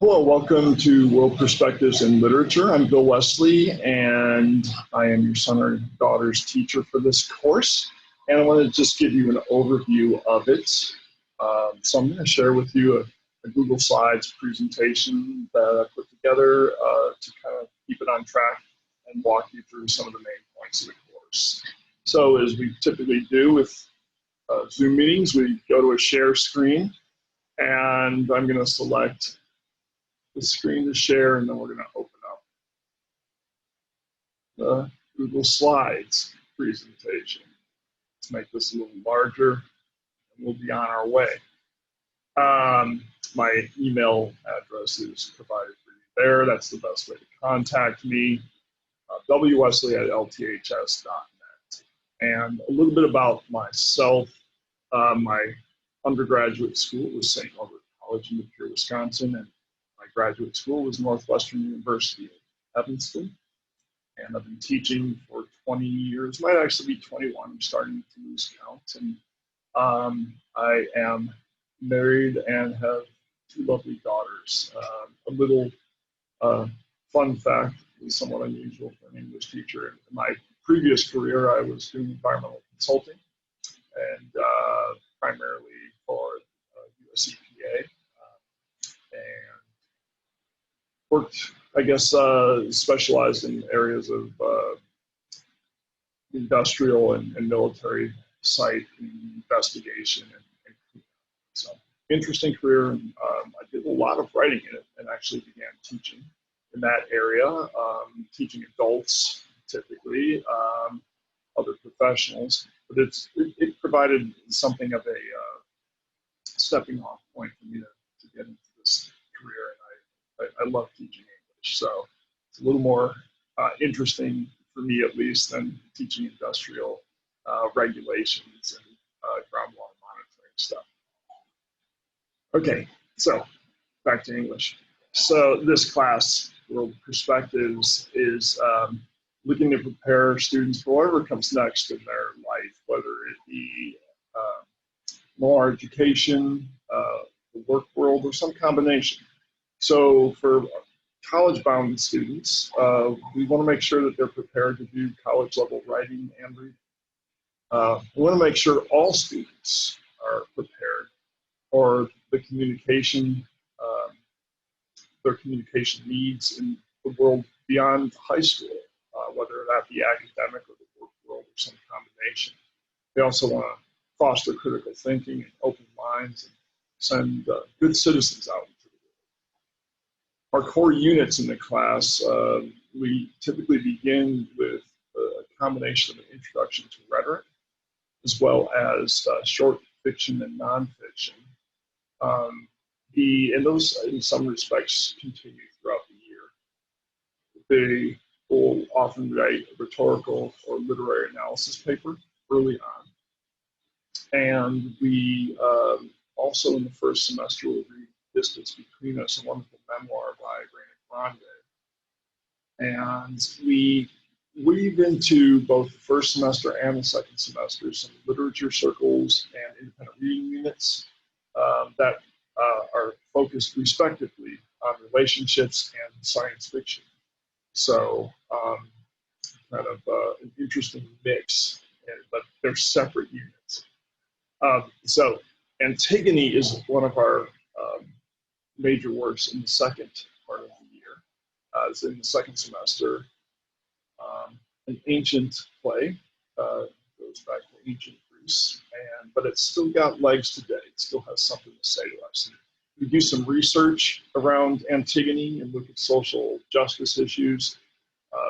Hello, welcome to World Perspectives in Literature. I'm Bill Wesley, and I am your son or daughter's teacher for this course. And I want to just give you an overview of it. So I'm going to share with you a Google Slides presentation that I put together to kind of keep it on track and walk you through some of the main points of the course. So as we typically do with Zoom meetings, we go to a share screen, and I'm going to select the screen to share, and then we're going to open up the Google Slides presentation. Let's make this a little larger, and we'll be on our way. My email address is provided for you there. That's the best way to contact me, wwesley@lths.net. And a little bit about myself. My undergraduate school was St. Albert College in Lapeer, Wisconsin, and my graduate school was Northwestern University in Evanston, and I've been teaching for 20 years. Might actually be 21. I'm starting to lose count. And I am married and have two lovely daughters. A little fun fact is somewhat unusual for an English teacher. In my previous career, I was doing environmental consulting, and primarily for US EPA. And worked, I guess, specialized in areas of industrial and military site investigation and so interesting career. And I did a lot of writing in it, and actually began teaching in that area, teaching adults typically, other professionals. But it provided something of a stepping off point for me to get into this career. And I love teaching English, so it's a little more interesting for me, at least, than teaching industrial regulations and groundwater monitoring stuff. Okay, so back to English. So this class, World Perspectives, is looking to prepare students for whatever comes next in their life, whether it be more education, the work world, or some combination. So for college-bound students, we want to make sure that they're prepared to do college-level writing and reading. We want to make sure all students are prepared for the communication, their communication needs in the world beyond high school, whether that be academic or the work world or some combination. We also want to foster critical thinking and open minds and send good citizens out into the world. Our core units in the class, we typically begin with a combination of an introduction to rhetoric, as well as short fiction and nonfiction. And those, in some respects, continue throughout the year. They will often write a rhetorical or literary analysis paper early on. And we also, in the first semester, will read Distance Between Us, a wonderful memoir by Raina Grande. And we weave into both the first semester and the second semester some literature circles and independent reading units that are focused respectively on relationships and science fiction. So kind of an interesting mix, but they're separate units. So Antigone is one of our major works in the second part of the year. It's in the second semester. An ancient play, goes back to ancient Greece, but it's still got legs today. It still has something to say to us. And we do some research around Antigone and look at social justice issues.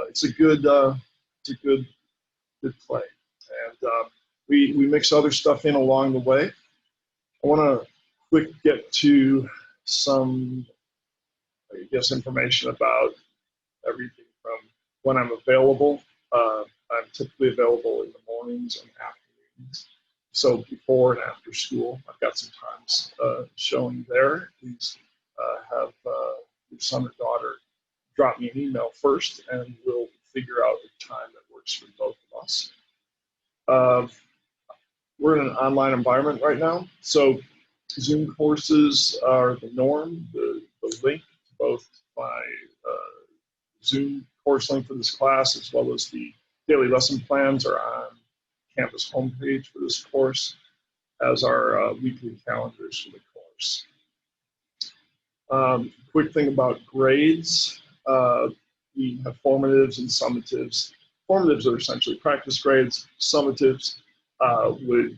It's a good play, and we mix other stuff in along the way. I want to quick get to some, I guess, information about everything from when I'm available. I'm typically available in the mornings and afternoons. So before and after school, I've got some times showing there. Please have your son or daughter drop me an email first, and we'll figure out a time that works for both of us. We're in an online environment right now, so Zoom courses are the norm. The link both my Zoom course link for this class as well as the daily lesson plans are on Canvas homepage for this course, as our weekly calendars for the course. Quick thing about grades. We have formatives and summatives. Formatives are essentially practice grades. Summatives would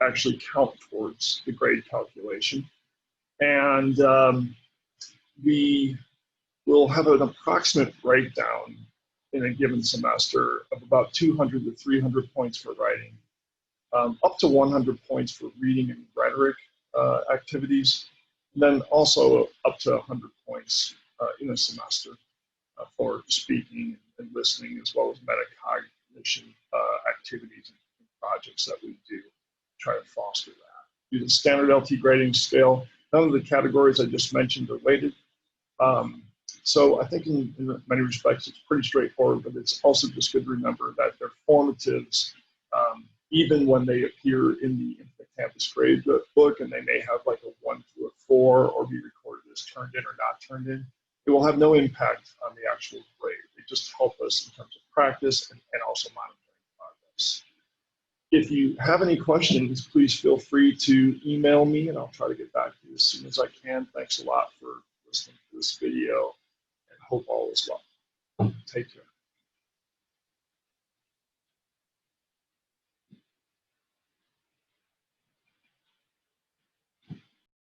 actually count towards the grade calculation. And we will have an approximate breakdown in a given semester of about 200 to 300 points for writing, up to 100 points for reading and rhetoric activities, and then also up to 100 points in a semester for speaking and listening, as well as metacognition activities and projects that we do, try to foster that. Use the standard LT grading scale. None of the categories I just mentioned are weighted. So I think in many respects it's pretty straightforward, but it's also just good to remember that they're formatives, even when they appear in the Infinite Campus grade book, and they may have like a 1 through a 4 or be recorded as turned in or not turned in. It will have no impact on the actual grade. They just help us in terms of practice and also monitoring progress. If you have any questions, please feel free to email me and I'll try to get back to you as soon as I can. Thanks a lot for listening to this video and hope all is well. Take care.